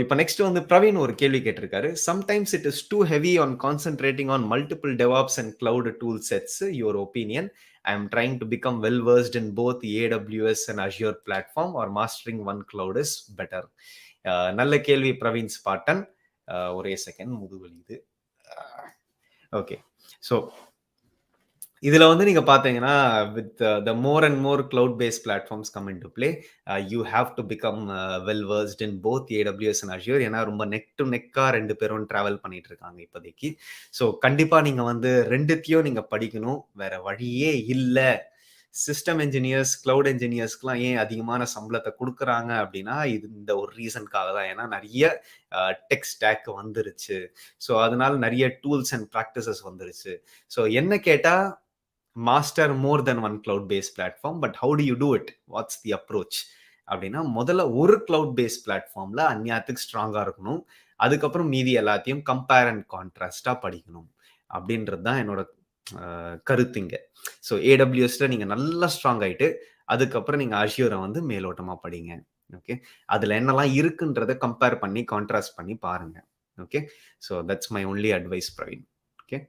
இப்ப நெக்ஸ்ட் வந்து பிரவீன் ஒரு கேள்வி கேட்டிருக்காரு. Sometimes it is too heavy on concentrating on multiple DevOps and cloud tool sets. Your opinion? I am trying to become well versed in both AWS and Azure platform, or mastering one cloud is better. நல்ல கேள்வி பிரவீன் ஸ்பாட்டன். ஒரே second முதுவலிது. Okay. So இதுல வந்து நீங்க பாத்தீங்கன்னா with the more and more cloud paste platforms come in to play you have to become well worst in both AWS and assure. ஏன்னா ரொம்ப neck to நெக்கா ரெண்டு பேரும் டிராவல் பண்ணிட்டு இருக்காங்க இப்போதைக்கு. ஸோ கண்டிப்பா நீங்க வந்து ரெண்டுத்தையும் நீங்க படிக்கணும், வேற வழியே இல்லை. சிஸ்டம் என்ஜினியர்ஸ், கிளவுட் என்ஜினியர்ஸ்க்குலாம் ஏன் அதிகமான சம்பளத்தை கொடுக்குறாங்க அப்படின்னா இது இந்த ஒரு ரீசனுக்காக தான். ஏன்னா நிறைய டெக் ஸ்டாக் வந்துருச்சு. ஸோ அதனால நிறைய டூல்ஸ் அண்ட் ப்ராக்டிசஸ் வந்துருச்சு. ஸோ என்ன கேட்டா master more then one cloud paste platform, but how to you do it, what's the approach அப்படின்னா முதல்ல ஒரு கிளவுட் பேஸ்ட் பிளாட்ஃபார்ம்ல அந்நியாத்துக்கு ஸ்ட்ராங்கா இருக்கணும். அதுக்கப்புறம் மீதி எல்லாத்தையும் கம்பேர் அண்ட் கான்ட்ராஸ்டா படிக்கணும் அப்படின்றது தான் என்னோட கருத்துங்க. ஸோ ஏடபிள்யூஎஸ்ல நீங்க நல்லா ஸ்ட்ராங் ஆயிட்டு அதுக்கப்புறம் நீங்க அஷ்யூரை வந்து மேலோட்டமா படிங்க. ஓகே, அதுல என்னெல்லாம் இருக்குன்றத கம்பேர் பண்ணி கான்ட்ராஸ்ட் பண்ணி பாருங்க. Okay, so that's my only advice Praveen. Okay.